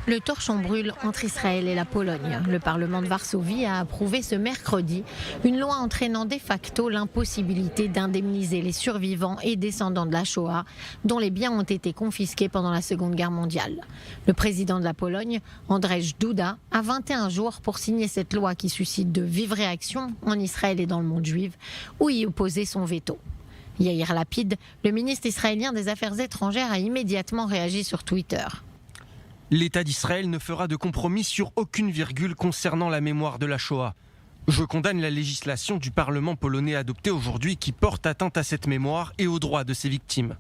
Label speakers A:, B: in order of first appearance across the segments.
A: Le torchon brûle entre Israël et la Pologne. Le Parlement de Varsovie a approuvé ce mercredi une loi entraînant de facto l'impossibilité d'indemniser les survivants et descendants de la Shoah, dont les biens ont été confisqués pendant la Seconde Guerre mondiale. Le président de la Pologne, Andrzej Duda, a 21 jours pour signer cette loi qui suscite de vives réactions en Israël et dans le monde juif, où y opposer son veto. Yair Lapid, le ministre israélien des Affaires étrangères, a immédiatement réagi sur Twitter.
B: L'État d'Israël ne fera de compromis sur aucune virgule concernant la mémoire de la Shoah. Je condamne la législation du Parlement polonais adoptée aujourd'hui qui porte atteinte à cette mémoire et aux droits de ses victimes.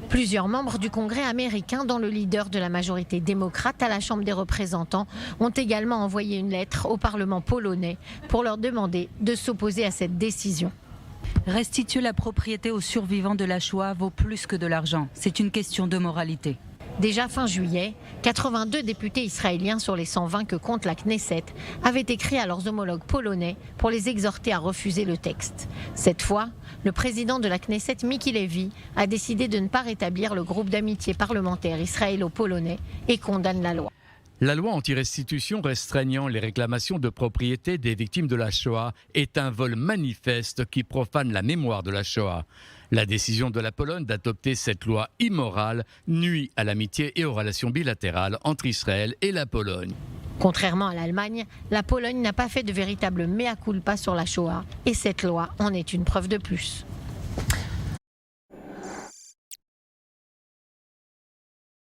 A: Plusieurs membres du Congrès américain, dont le leader de la majorité démocrate à la Chambre des représentants, ont également envoyé une lettre au Parlement polonais pour leur demander de s'opposer à cette décision.
C: Restituer la propriété aux survivants de la Shoah vaut plus que de l'argent. C'est une question de moralité.
A: Déjà fin juillet, 82 députés israéliens sur les 120 que compte la Knesset avaient écrit à leurs homologues polonais pour les exhorter à refuser le texte. Cette fois, le président de la Knesset, Miki Levy, a décidé de ne pas rétablir le groupe d'amitié parlementaire israélo-polonais et condamne la loi.
D: La loi anti-restitution restreignant les réclamations de propriété des victimes de la Shoah est un vol manifeste qui profane la mémoire de la Shoah. La décision de la Pologne d'adopter cette loi immorale nuit à l'amitié et aux relations bilatérales entre Israël et la Pologne.
A: Contrairement à l'Allemagne, la Pologne n'a pas fait de véritable mea culpa sur la Shoah et cette loi en est une preuve de plus.